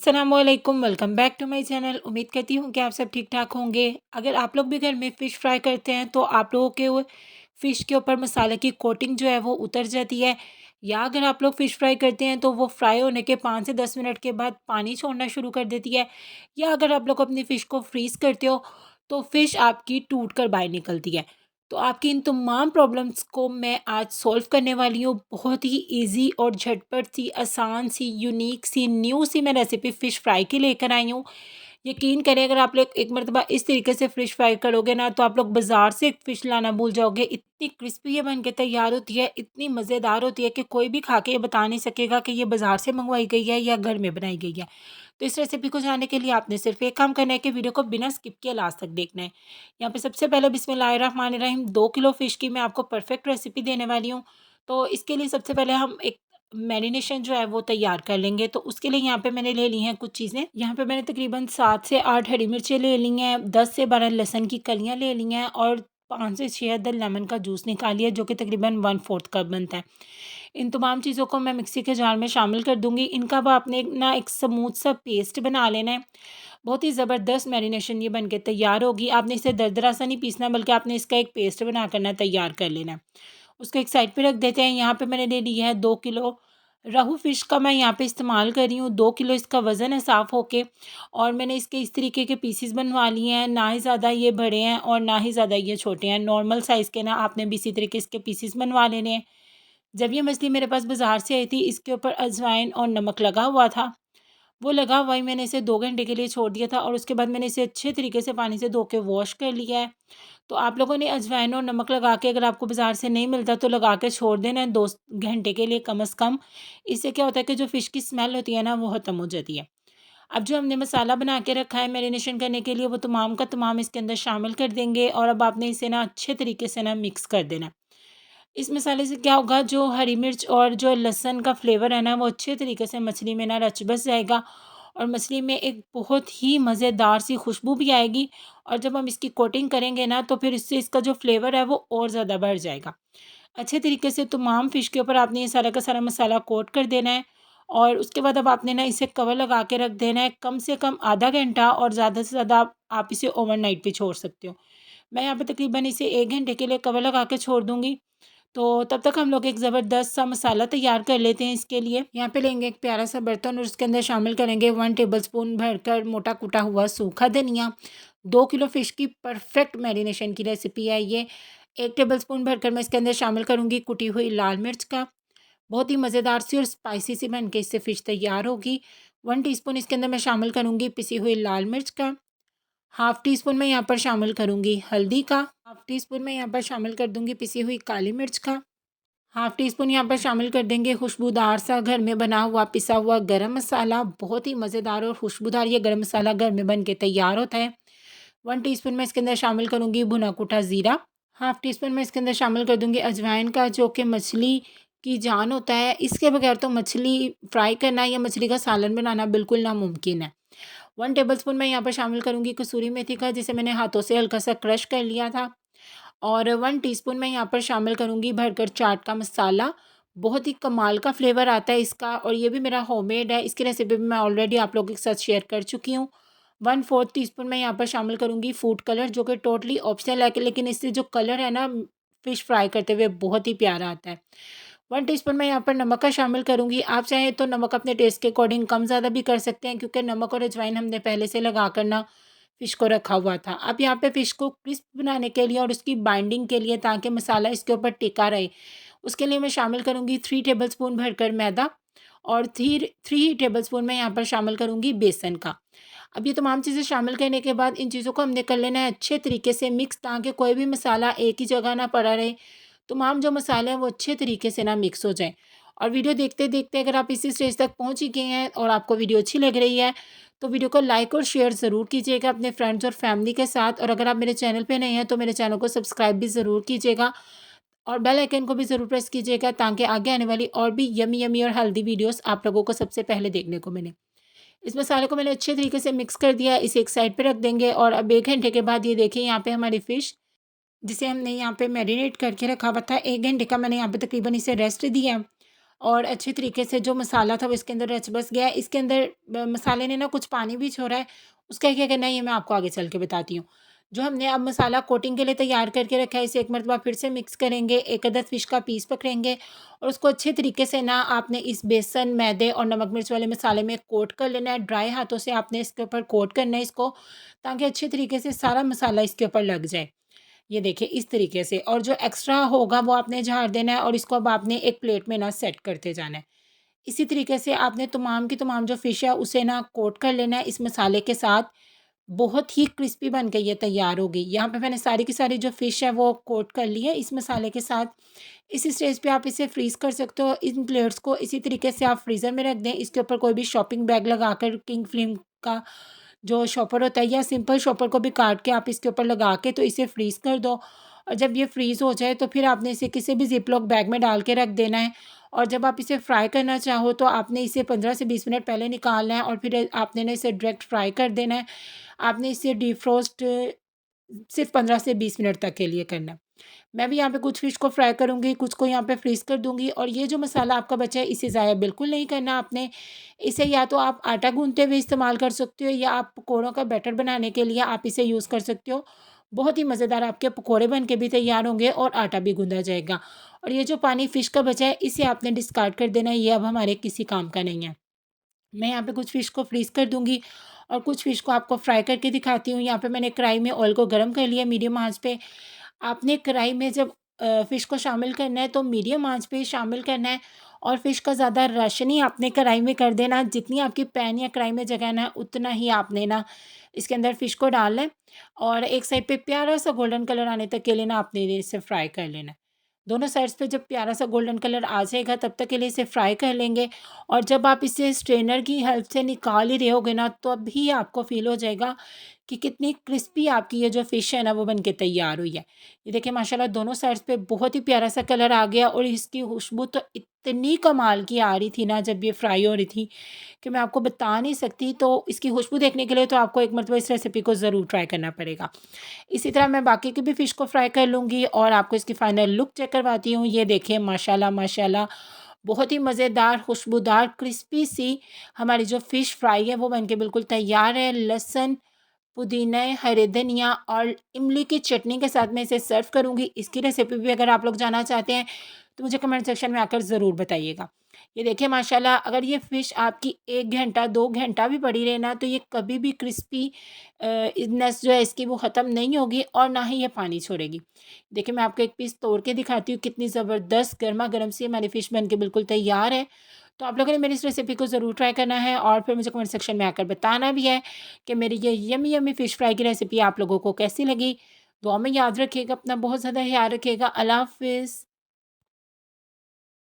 अस्सलामुअलैकुम, welcome back to my channel. उम्मीद करती हूँ कि आप सब ठीक ठाक होंगे। अगर आप लोग भी घर में फ़िश फ्राई करते हैं तो आप लोगों के वो फ़िश के ऊपर मसाले की कोटिंग जो है वो उतर जाती है, या अगर आप लोग फ़िश फ्राई करते हैं तो वो फ्राई होने के 5 से 10 मिनट के बाद पानी छोड़ना शुरू कर देती है, या अगर आप लोग अपनी फ़िश को फ्रीज़ करते हो तो फ़िश आपकी टूट कर बाहर निकलती है। तो आपकी इन तमाम प्रॉब्लम्स को मैं आज सॉल्व करने वाली हूँ। बहुत ही ईज़ी और झटपट सी, आसान सी, यूनिक सी, न्यू सी मैं रेसिपी फ़िश फ्राई की लेकर आई हूँ। यकीन करें, अगर आप लोग एक मरतबा इस तरीके से फ़िश फ्राई करोगे ना तो आप लोग बाज़ार से फ़िश लाना भूल जाओगे। इतनी क्रिस्पी ये बन के तैयार होती है, इतनी मज़ेदार होती है कि कोई भी खा के ये बता नहीं सकेगा कि ये बाज़ार से मंगवाई गई है या घर में बनाई गई है। तो इस रेसिपी को जानने के लिए आपने सिर्फ़ एक काम करना है कि वीडियो को बिना स्किप किए लास्ट तक देखना है। यहाँ पे सबसे पहले बिस्मिल्लाहिर्रहमानिर्रहीम 2 किलो फ़िश की मैं आपको परफ़ेक्ट रेसिपी देने वाली हूँ। तो इसके लिए सबसे पहले हम एक मैरिनेशन जो है वो तैयार कर लेंगे। तो उसके लिए यहाँ पे मैंने ले ली हैं कुछ चीज़ें। यहाँ पे मैंने तकरीबन 7 से 8 हरी मिर्चें ले ली हैं, 10 से 12 लहसुन की कलियाँ ले ली हैं और 5 से 6 अदद लेमन का जूस निकालिए, जो कि तकरीबन 1/4 कप बनता है। इन तमाम चीज़ों को मैं मिक्सी के जार में शामिल कर दूँगी। इनका अब आपने ना एक स्मूथ सा पेस्ट बना लेना है। बहुत ही ज़बरदस्त मैरिनेशन ये बन के तैयार होगी। आपने इसे दरदरा सा नहीं पीसना, बल्कि आपने इसका एक पेस्ट बना कर ना तैयार कर लेना है। उसको एक साइड पे रख देते हैं। यहाँ पे मैंने ले लिया है 2 किलो रोहू फ़िश का मैं यहाँ पे इस्तेमाल कर रही हूँ। 2 किलो इसका वज़न है साफ़ होके, और मैंने इसके इस तरीके के पीसेस बनवा लिए हैं। ना ही ज़्यादा ये बड़े हैं और ना ही ज़्यादा ये छोटे हैं। नॉर्मल साइज़ के ना आपने भी इसी तरीके इसके पीसेस बनवा लेने हैं। जब ये मछली मेरे पास बाज़ार से आई थी, इसके ऊपर अजवाइन और नमक लगा हुआ था। वो लगा हुआ ही मैंने इसे 2 घंटे के लिए छोड़ दिया था, और उसके बाद मैंने इसे अच्छे तरीके से पानी से धो के वॉश कर लिया है। तो आप लोगों ने अजवाइन और नमक लगा के, अगर आपको बाज़ार से नहीं मिलता तो लगा के छोड़ देना है 2 घंटे के लिए कम से कम। इससे क्या होता है कि जो फ़िश की स्मेल होती है ना वो ख़त्म हो जाती है। अब जो हमने मसाला बना के रखा है मैरिनेशन करने के लिए, वो तमाम का तमाम इसके अंदर शामिल कर देंगे, और अब आपने इसे ना अच्छे तरीके से ना मिक्स कर देना है। इस मसाले से क्या होगा, जो हरी मिर्च और जो लहसुन का फ्लेवर है ना वो अच्छे तरीके से मछली में ना रच बस जाएगा, और मछली में एक बहुत ही मज़ेदार सी खुशबू भी आएगी। और जब हम इसकी कोटिंग करेंगे ना तो फिर इससे इसका जो फ्लेवर है वो और ज़्यादा बढ़ जाएगा। अच्छे तरीके से तमाम फ़िश के ऊपर आपने ये सारा का सारा मसाला कोट कर देना है, और उसके बाद अब आपने ना इसे कवर लगा के रख देना है कम से कम आधा घंटा, और ज़्यादा से ज़्यादा आप इसे ओवरनाइट भी छोड़ सकते हो। मैं यहाँ पे तकरीबन इसे 1 घंटे के लिए कवर लगा के छोड़ दूँगी। तो तब तक हम लोग एक ज़बरदस्त सा मसाला तैयार कर लेते हैं इसके लिए। यहाँ पे लेंगे एक प्यारा सा बर्तन, और उसके अंदर शामिल करेंगे 1 टेबलस्पून भरकर मोटा कूटा हुआ सूखा धनिया। 2 किलो फ़िश की परफेक्ट मैरिनेशन की रेसिपी है ये। 1 टेबलस्पून भरकर मैं इसके अंदर शामिल करूँगी कुटी हुई लाल मिर्च का। बहुत ही मज़ेदार सी और स्पाइसी सी बन के इससे फ़िश तैयार होगी। 1 टीस्पून इसके अंदर मैं शामिल करूँगी पिसी हुई लाल मिर्च का। हाफ़ टी स्पून मैं यहाँ पर शामिल करूँगी हल्दी का। हाफ़ टी स्पून मैं यहाँ पर शामिल कर दूँगी पिसी हुई काली मिर्च का। हाफ़ टी स्पून यहाँ पर शामिल कर देंगे खुशबूदार सा घर में बना हुआ पिसा हुआ गरम मसाला। बहुत ही मज़ेदार और खुशबूदार ये गरम मसाला घर में बन के तैयार होता है। 1 टीस्पून मैं इसके अंदर शामिल करूँगी भुना कूटा ज़ीरा। हाफ़ टी स्पून मैं इसके अंदर शामिल कर दूँगी अजवाइन का, जो कि मछली की जान होता है। इसके बगैर तो मछली फ्राई करना या मछली का सालन बनाना बिल्कुल नामुमकिन है। 1 टेबलस्पून मैं यहाँ पर शामिल करूँगी कसूरी मेथी का, जिसे मैंने हाथों से हल्का सा क्रश कर लिया था। और 1 टीस्पून मैं यहाँ पर शामिल करूँगी भरकर चाट का मसाला। बहुत ही कमाल का फ्लेवर आता है इसका, और ये भी मेरा होममेड है। इसकी रेसिपी भी मैं ऑलरेडी आप लोगों के साथ शेयर कर चुकी हूँ। 1/4 टीस्पून मैं यहाँ पर शामिल करूँगी फूड कलर, जो कि टोटली ऑप्शनल है, कि लेकिन इससे जो कलर है ना फ़िश फ्राई करते हुए बहुत ही प्यारा आता है। 1 टीस्पून मैं यहाँ पर नमक का शामिल करूँगी। आप चाहें तो नमक अपने टेस्ट के अकॉर्डिंग कम ज़्यादा भी कर सकते हैं, क्योंकि नमक और अजवाइन हमने पहले से लगा कर ना फ़िश को रखा हुआ था। अब यहाँ पे फ़िश को क्रिस्प बनाने के लिए और उसकी बाइंडिंग के लिए, ताकि मसाला इसके ऊपर टिका रहे, उसके लिए मैं शामिल करूँगी 3 टेबलस्पून भरकर मैदा, और 3 टेबलस्पून मैं यहाँ पर शामिल करूँगी बेसन का। अब ये तमाम चीज़ें शामिल करने के बाद इन चीज़ों को हमने कर लेना है अच्छे तरीके से मिक्स, ताकि कोई भी मसाला एक ही जगह ना पड़ा रहे। तमाम जो मसाले हैं वो अच्छे तरीके से ना मिक्स हो जाएँ। और वीडियो देखते-देखते अगर आप इसी स्टेज तक पहुँच ही गए हैं और आपको वीडियो अच्छी लग रही है, तो वीडियो को लाइक और शेयर ज़रूर कीजिएगा अपने फ्रेंड्स और फैमिली के साथ। और अगर आप मेरे चैनल पे नए हैं तो मेरे चैनल को सब्सक्राइब भी ज़रूर कीजिएगा, और बेल आइकन को भी ज़रूर प्रेस कीजिएगा, ताकि आगे आने वाली और भी यमी यमी और हेल्दी वीडियोस आप लोगों को सबसे पहले देखने को मिले। इस मसाले को मैंने अच्छे तरीके से मिक्स कर दिया, इसे एक साइड पे रख देंगे। और अब 1 घंटे के बाद ये देखिए, यहाँ पे हमारी फ़िश जिसे हमने यहाँ पे मैरिनेट करके रखा हुआ था, 1 घंटे का मैंने यहाँ पे तकरीबन इसे रेस्ट दिया। और अच्छे तरीके से जो मसाला था वो इसके अंदर रच बस गया है। इसके अंदर मसाले ने ना कुछ पानी भी छोड़ा है, उसका क्या करना है ये मैं आपको आगे चल के बताती हूँ। जो हमने अब मसाला कोटिंग के लिए तैयार करके रखा है, इसे एक मरतबा फिर से मिक्स करेंगे, एक अदद फ़िश का पीस पकड़ेंगे और उसको अच्छे तरीके से ना आपने इस बेसन, मैदे और नमक मिर्च वाले मसाले में कोट कर लेना है। ड्राई हाथों से आपने इसके ऊपर कोट करना है इसको, ताकि अच्छे तरीके से सारा मसाला इसके ऊपर लग जाए। ये देखिए इस तरीके से, और जो एक्स्ट्रा होगा वो आपने झाड़ देना है और इसको अब आपने एक प्लेट में ना सेट करते जाना है। इसी तरीके से आपने तमाम की तमाम जो फ़िश है उसे ना कोट कर लेना है इस मसाले के साथ। बहुत ही क्रिस्पी बन के ये तैयार होगी। यहाँ पे मैंने सारी की सारी जो फ़िश है वो कोट कर ली है इस मसाले के साथ। इस स्टेज पे आप इसे फ्रीज़ कर सकते हो। इन प्लेट्स को इसी तरीके से आप फ्रीज़र में रख दें। इसके ऊपर कोई भी शॉपिंग बैग लगाकर किंग फिल्म का जो शॉपर होता है या सिंपल शॉपर को भी काट के आप इसके ऊपर लगा के तो इसे फ्रीज़ कर दो। और जब ये फ्रीज़ हो जाए तो फिर आपने इसे किसी भी ज़िप-लॉक बैग में डाल के रख देना है। और जब आप इसे फ्राई करना चाहो तो आपने इसे 15 से 20 मिनट पहले निकालना है और फिर आपने ना इसे डायरेक्ट फ्राई कर देना है। आपने इसे डीफ्रोस्ट सिर्फ़ 15 से 20 मिनट तक के लिए करना है। मैं भी यहाँ पे कुछ फ़िश को फ्राई करूँगी, कुछ को यहाँ पे फ्रीज़ कर दूँगी, और ये जो मसाला आपका बचा है इसे ज़ाया बिल्कुल नहीं करना आपने। इसे या तो आप आटा गूँथते हुए इस्तेमाल कर सकते हो या आप पकौड़ों का बैटर बनाने के लिए आप इसे यूज़ कर सकते हो। बहुत ही मज़ेदार आपके पकौड़े बन के भी तैयार होंगे और आटा भी गूँधा जाएगा। और ये जो पानी फ़िश का बचा है इसे आपने डिस्कार्ड कर देना है, ये अब हमारे किसी काम का नहीं है। मैं यहाँ पे कुछ फ़िश को फ्रीज़ कर दूँगी और कुछ फ़िश को आपको फ्राई करके दिखाती हूँ। यहाँ पे मैंने कढ़ाई में ऑयल को गरम कर लिया मीडियम आँच पे। आपने कढ़ाई में जब फ़िश को शामिल करना है तो मीडियम आँच पे शामिल करना है और फ़िश का ज़्यादा रश नहीं आपने कढ़ाई में कर देना। जितनी आपकी पैन या कढ़ाई में जगह है ना उतना ही आपने ना इसके अंदर फ़िश को डालना है और एक साइड पे प्यारा-सा गोल्डन कलर आने तक के लिए ना आपने इसे फ्राई कर लेना है। दोनों साइड्स पे जब प्यारा-सा गोल्डन कलर आ जाएगा तब तक के लिए इसे फ्राई कर लेंगे। और जब आप इसे स्ट्रेनर की हेल्प से निकाल ही रहे होगे ना तभी आपको फ़ील हो जाएगा कि कितनी क्रिस्पी आपकी ये जो फ़िश है ना वो बन के तैयार हुई है। ये देखिए माशाल्लाह दोनों साइड्स पे बहुत ही प्यारा सा कलर आ गया और इसकी खुशबू तो इतनी कमाल की आ रही थी ना जब ये फ्राई हो रही थी कि मैं आपको बता नहीं सकती। तो इसकी खुशबू देखने के लिए तो आपको एक मरतबा इस रेसिपी को ज़रूर ट्राई करना पड़ेगा। इसी तरह मैं बाकी की भी फ़िश को फ्राई कर लूँगी और आपको इसकी फाइनल लुक चेक करवाती हूँ। ये देखिए माशाल्लाह माशाल्लाह बहुत ही मज़ेदार, खुशबूदार, क्रिस्पी सी हमारी जो फ़िश फ्राई है वो बन के बिल्कुल तैयार है। लहसुन, पुदीना, हरे धनिया और इमली की चटनी के साथ मैं इसे सर्व करूँगी। इसकी रेसिपी भी अगर आप लोग जानना चाहते हैं तो मुझे कमेंट सेक्शन में आकर ज़रूर बताइएगा। ये देखिए माशाल्लाह अगर ये फ़िश आपकी 1 घंटा 2 घंटा भी पड़ी रहे ना तो ये कभी भी क्रिस्पी नस जो है इसकी वो ख़त्म नहीं होगी और ना ही ये पानी छोड़ेगी। देखिए मैं आपको एक पीस तोड़ के दिखाती हूँ कितनी ज़बरदस्त गरमा-गरम सी हमारी फ़िश बन के बिल्कुल तैयार है। तो आप लोगों ने मेरी इस रेसिपी को ज़रूर ट्राई करना है और फिर मुझे कमेंट सेक्शन में आकर बताना भी है कि मेरी ये यम्मी यम्मी फ़िश फ्राई की रेसिपी आप लोगों को कैसी लगी। दुआ में याद रखिएगा, अपना बहुत ज़्यादा ख़्याल रखिएगा। अल्लाह हाफ़िज़।